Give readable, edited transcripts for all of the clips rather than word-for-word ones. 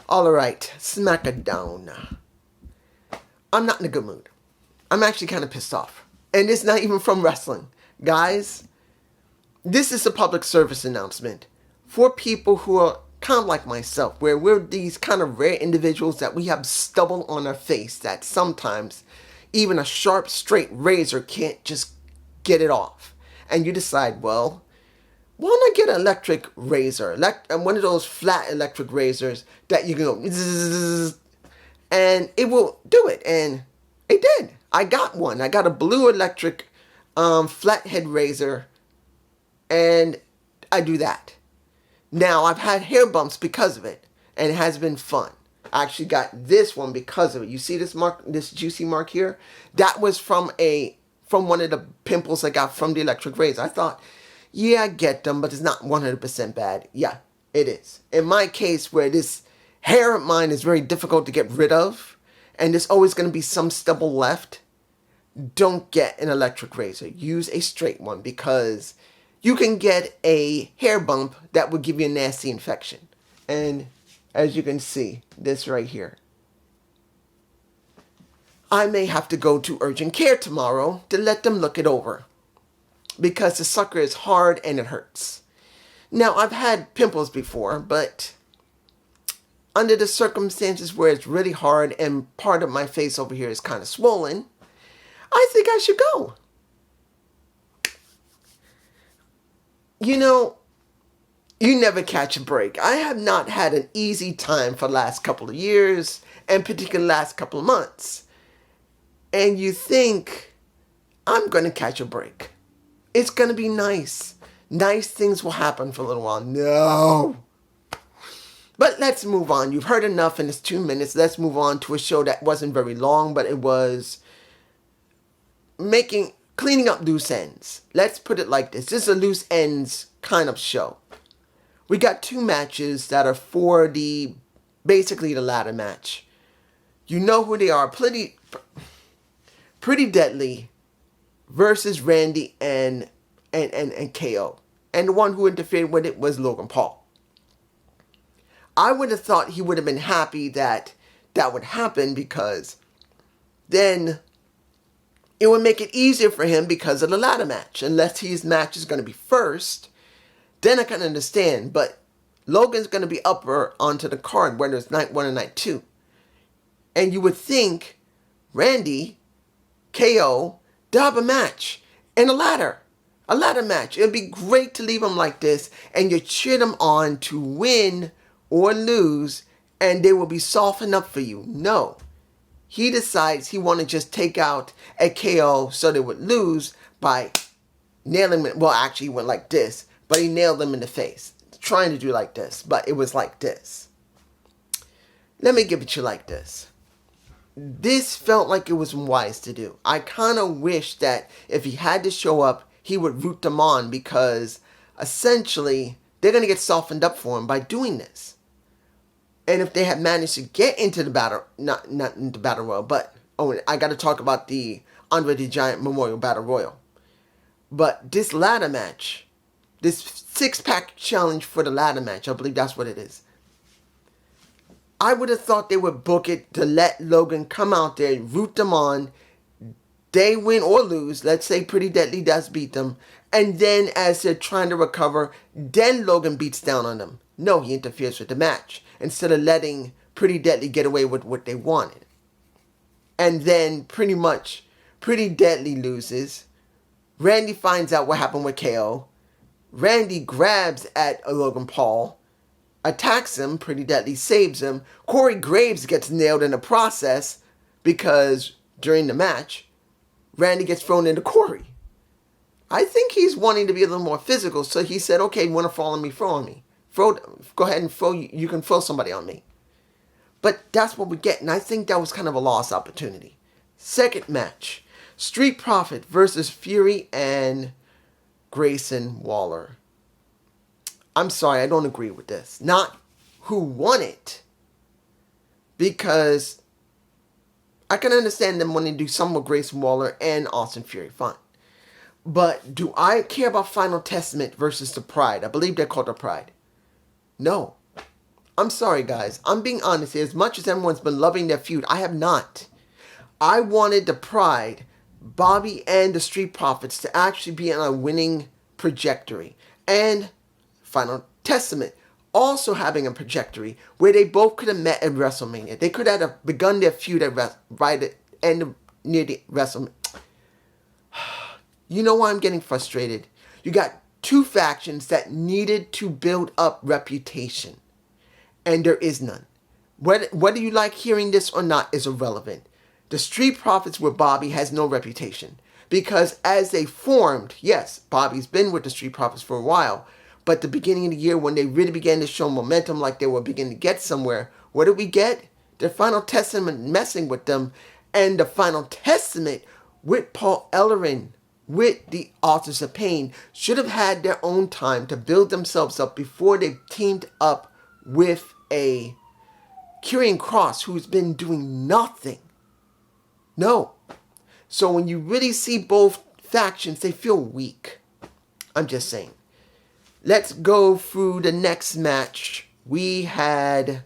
Alright, Smackdown. I'm not in a good mood. I'm actually kind of pissed off. And it's not even from wrestling. Guys, this is a public service announcement for people who are kind of like myself, where we're these kind of rare individuals that we have stubble on our face that sometimes even a sharp, straight razor can't just get it off. And you decide, well, why not get an electric razor? One of those flat electric razors that you can go zzz, and it will do it. And it did. I got one. I got a blue electric flathead razor, and I do that. Now, I've had hair bumps because of it, and it has been fun. I actually got this one because of it. You see this mark, this juicy mark here? That was from one of the pimples I got from the electric razor. I thought, yeah, I get them, but it's not 100% bad. Yeah, it is. In my case, where this hair of mine is very difficult to get rid of, and there's always going to be some stubble left, don't get an electric razor. Use a straight one, because you can get a hair bump that will give you a nasty infection. And as you can see, this right here. I may have to go to urgent care tomorrow to let them look it over, because the sucker is hard and it hurts. Now, I've had pimples before, but under the circumstances where it's really hard and part of my face over here is kind of swollen, I think I should go. You know, you never catch a break. I have not had an easy time for the last couple of years, and particularly the last couple of months. And you think, I'm going to catch a break. It's going to be nice. Nice things will happen for a little while. No. But let's move on. You've heard enough in this 2 minutes. Let's move on to a show that wasn't very long, but it was cleaning up loose ends. Let's put it like this. This is a loose ends kind of show. We got 2 matches that are for basically the ladder match. You know who they are. Pretty Deadly versus Randy and KO. And the one who interfered with it was Logan Paul. I would have thought he would have been happy that would happen, because then it would make it easier for him because of the ladder match. Unless his match is going to be first, then I can understand. But Logan's going to be upper onto the card, whether it's night 1 or night 2. And you would think Randy, KO, they'll have a match and a ladder match. It would be great to leave them like this, and you cheer them on to win or lose, and they will be soft enough for you. No. He decides he want to just take out a KO so they would lose by nailing them. Well, actually, he went like this, but he nailed them in the face. Trying to do like this, but it was like this. Let me give it to you like this. This felt like it was wise to do. I kind of wish that if he had to show up, he would root them on, because essentially they're going to get softened up for him by doing this. And if they had managed to get into the battle, not into Battle Royal, but, I got to talk about the Andre the Giant Memorial Battle Royal. But this ladder match, this 6-pack challenge for the ladder match, I believe that's what it is. I would have thought they would book it to let Logan come out there, root them on. They win or lose. Let's say Pretty Deadly does beat them. And then as they're trying to recover, then Logan beats down on them. No, he interferes with the match, instead of letting Pretty Deadly get away with what they wanted. And then pretty much Pretty Deadly loses. Randy finds out what happened with KO. Randy grabs at Logan Paul, attacks him. Pretty Deadly saves him. Corey Graves gets nailed in the process, because during the match, Randy gets thrown into Corey. I think he's wanting to be a little more physical, so he said, okay, you want to fall on me, throw on me. Go ahead and throw, you can throw somebody on me. But that's what we get, and I think that was kind of a lost opportunity. Second match, Street Profit versus Fury and Grayson Waller. I'm sorry, I don't agree with this. Not who won it, because I can understand them wanting to do something with Grayson Waller and Austin Fury, fine. But do I care about Final Testament versus the Pride? I believe they're called the Pride. No. I'm sorry, guys. I'm being honest here. As much as everyone's been loving their feud, I have not. I wanted the Pride, Bobby, and the Street Profits to actually be on a winning trajectory. And Final Testament also having a trajectory where they both could have met at WrestleMania. They could have begun their feud right at end of, near the WrestleMania. You know why I'm getting frustrated? You got two factions that needed to build up reputation, and there is none. Whether you like hearing this or not is irrelevant. The Street Profits with Bobby has no reputation. Because as they formed, yes, Bobby's been with the Street Profits for a while, but the beginning of the year when they really began to show momentum like they were beginning to get somewhere, what did we get? The Final Testament messing with them, and the Final Testament with Paul Ellering, with the Authors of Pain, should have had their own time to build themselves up before they teamed up with a Karrion Kross who's been doing nothing. No. So when you really see both factions, they feel weak. I'm just saying. Let's go through the next match. We had...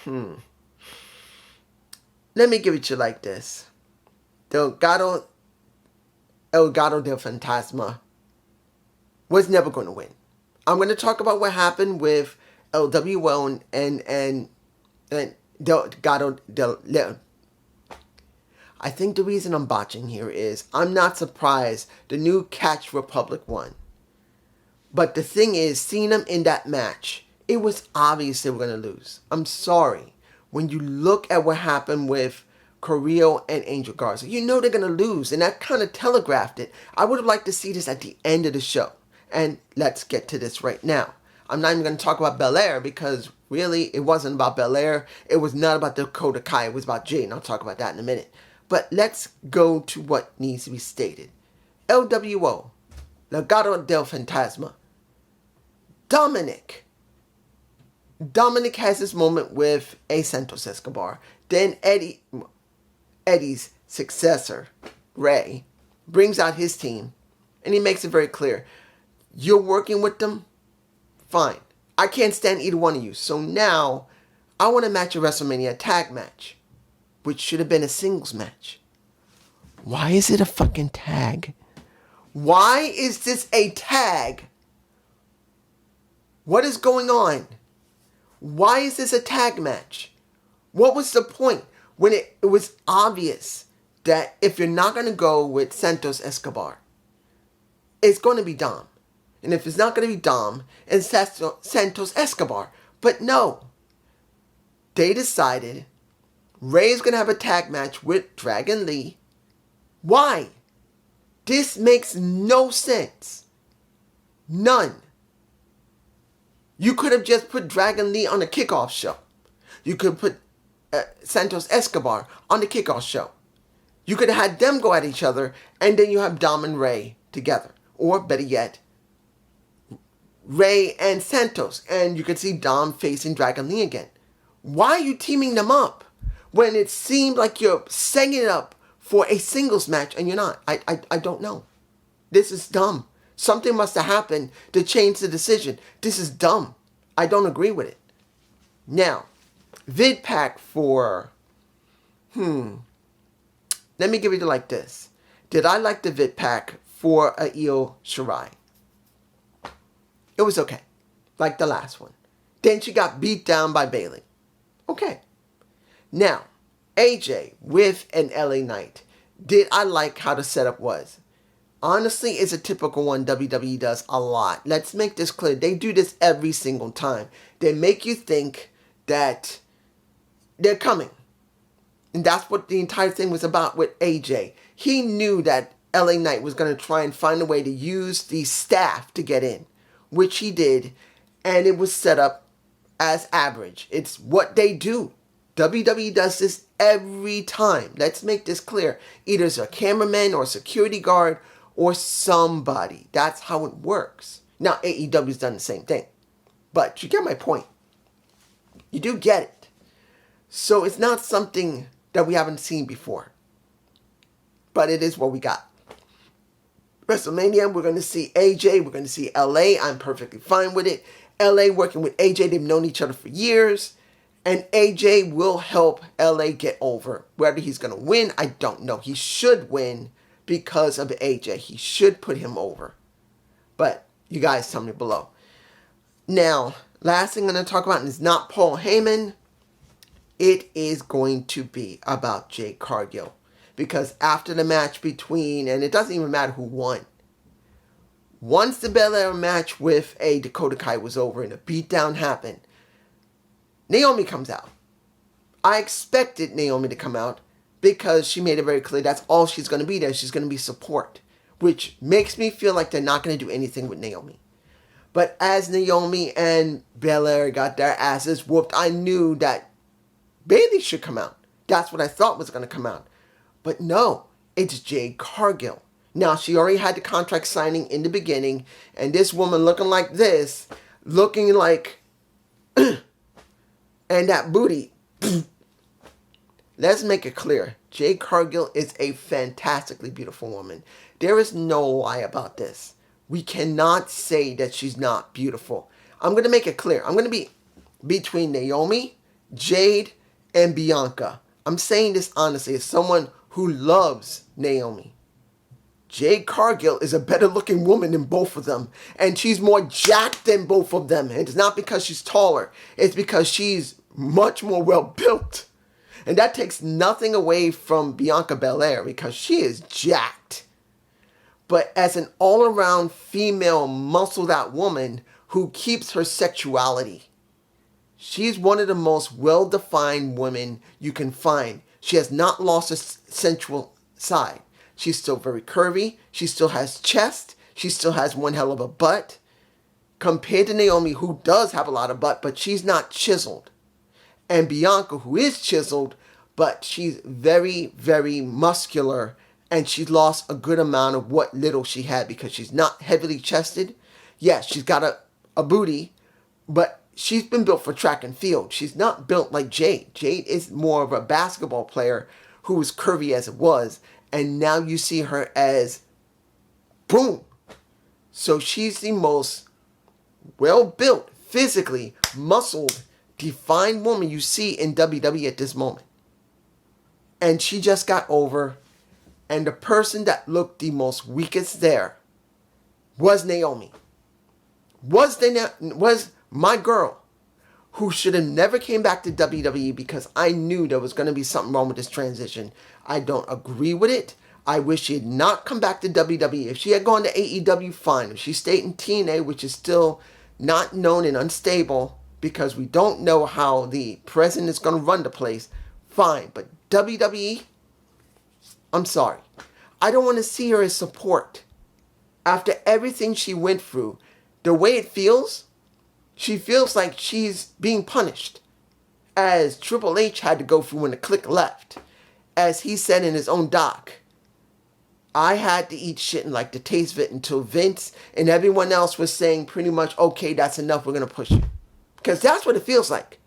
Let me give it to you like this. El Gato del Fantasma was never going to win. I'm going to talk about what happened with LWL and Del Gato del Leon. I think the reason I'm botching here is I'm not surprised the new Catch Republic won. But the thing is, seeing them in that match, it was obvious they were going to lose. I'm sorry. When you look at what happened with Carrillo and Angel Garza, you know they're going to lose. And that kind of telegraphed it. I would have liked to see this at the end of the show. And let's get to this right now. I'm not even going to talk about Belair because really it wasn't about Belair. It was not about Dakota Kai. It was about Jade. And I'll talk about that in a minute. But let's go to what needs to be stated. LWO, Legado del Fantasma. Dominic has this moment with A. Santos Escobar. Then Eddie's successor, Ray, brings out his team. And he makes it very clear. You're working with them? Fine. I can't stand either one of you. So now, I want to match a WrestleMania tag match. Which should have been a singles match. Why is it a fucking tag? Why is this a tag? What is going on? Why is this a tag match? What was the point when it was obvious that if you're not going to go with Santos Escobar, it's going to be Dom. And if it's not going to be Dom, it's Santos Escobar. But no. They decided Ray's going to have a tag match with Dragon Lee. Why? This makes no sense. None. You could have just put Dragon Lee on the kickoff show. You could put Santos Escobar on the kickoff show. You could have had them go at each other, and then you have Dom and Ray together. Or better yet, Ray and Santos, and you could see Dom facing Dragon Lee again. Why are you teaming them up when it seemed like you're setting it up for a singles match and you're not? I don't know. This is dumb. Something must have happened to change the decision. This is dumb. I don't agree with it. Now, vid pack for... Let me give it like this. Did I like the vid pack for Io Shirai? It was okay. Like the last one. Then she got beat down by Bayley. Okay. Now, AJ with an LA Knight. Did I like how the setup was? Honestly, it's a typical one WWE does a lot. Let's make this clear. They do this every single time. They make you think that they're coming. And that's what the entire thing was about with AJ. He knew that LA Knight was going to try and find a way to use the staff to get in, which he did, and it was set up as average. It's what they do. WWE does this every time. Let's make this clear. Either it's a cameraman or a security guard or somebody. That's how it works. Now, AEW's done the same thing. But you get my point. You do get it. So it's not something that we haven't seen before. But it is what we got. WrestleMania, we're going to see AJ. We're going to see LA. I'm perfectly fine with it. LA working with AJ, they've known each other for years. And AJ will help LA get over. Whether he's going to win, I don't know. He should win because of AJ. He should put him over. But you guys tell me below. Now, last thing I'm going to talk about is not Paul Heyman. It is going to be about Jade Cargill. Because after the match between, and it doesn't even matter who won. Once the Belair match with a Dakota Kai was over and a beatdown happened, Naomi comes out. I expected Naomi to come out because she made it very clear that's all she's going to be there. She's going to be support, which makes me feel like they're not going to do anything with Naomi. But as Naomi and Belair got their asses whooped, I knew that Bayley should come out. That's what I thought was going to come out. But no, it's Jade Cargill. Now, she already had the contract signing in the beginning, and this woman looking like this, looking like... and that booty. Let's make it clear. Jade Cargill is a fantastically beautiful woman. There is no lie about this. We cannot say that she's not beautiful. I'm going to make it clear. I'm going to be between Naomi, Jade, and Bianca. I'm saying this honestly as someone who loves Naomi. Jade Cargill is a better looking woman than both of them. And she's more jacked than both of them. And it's not because she's taller. It's because she's much more well built. And that takes nothing away from Bianca Belair because she is jacked. But as an all-around female muscled out woman who keeps her sexuality, she's one of the most well-defined women you can find. She has not lost her sensual side. She's still very curvy. She still has chest. She still has one hell of a butt. Compared to Naomi, who does have a lot of butt, but she's not chiseled. And Bianca, who is chiseled, but she's very, very muscular. And she's lost a good amount of what little she had because she's not heavily chested. Yes, she's got a booty, but she's been built for track and field. She's not built like Jade. Jade is more of a basketball player who was curvy as it was. And now you see her as, boom. So she's the most well-built, physically, muscled, defined woman you see in WWE at this moment. And she just got over. And the person that looked the most weakest there was Naomi. Was my girl, who should have never came back to WWE because I knew there was going to be something wrong with this transition. I don't agree with it. I wish she had not come back to WWE. If she had gone to AEW, fine. If she stayed in TNA, which is still not known and unstable because we don't know how the president is going to run the place, fine. But WWE, I'm sorry. I don't want to see her as support. After everything she went through, the way it feels, she feels like she's being punished. As Triple H had to go through when the Clique left. As he said in his own doc, I had to eat shit and like the taste of it until Vince and everyone else was saying pretty much, okay, that's enough, we're going to push you. Because that's what it feels like.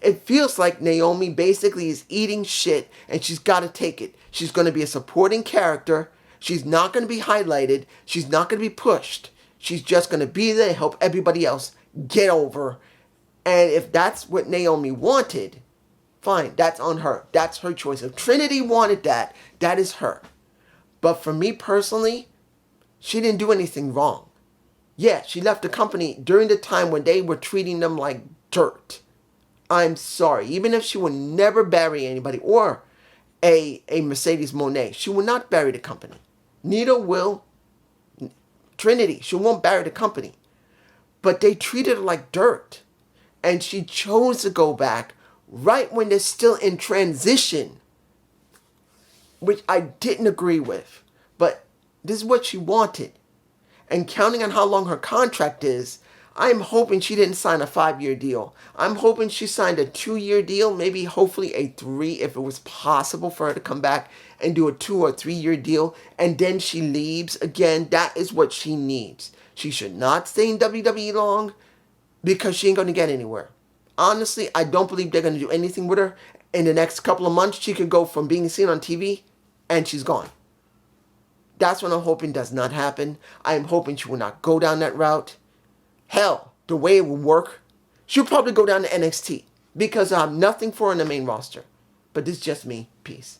It feels like Naomi basically is eating shit and she's got to take it. She's going to be a supporting character. She's not going to be highlighted. She's not going to be pushed. She's just going to be there to help everybody else get over. And if that's what Naomi wanted, fine, that's on her. That's her choice. If Trinity wanted that, that is her. But for me personally, she didn't do anything wrong. Yeah, she left the company during the time when they were treating them like dirt. I'm sorry. Even if she would never bury anybody or a Mercedes Moné, she will not bury the company. Neither will Trinity. She won't bury the company. But they treated her like dirt. And she chose to go back right when they're still in transition, which I didn't agree with. But this is what she wanted. And counting on how long her contract is, I'm hoping she didn't sign a 5-year deal. I'm hoping she signed a 2-year deal, maybe hopefully a 3 if it was possible for her to come back and do a 2 or 3-year deal. And then she leaves again. That is what she needs. She should not stay in WWE long because she ain't going to get anywhere. Honestly, I don't believe they're going to do anything with her. In the next couple of months, she could go from being seen on TV and she's gone. That's what I'm hoping does not happen. I am hoping she will not go down that route. Hell, the way it would work, she'll probably go down to NXT because nothing for her in the main roster. But this is just me. Peace.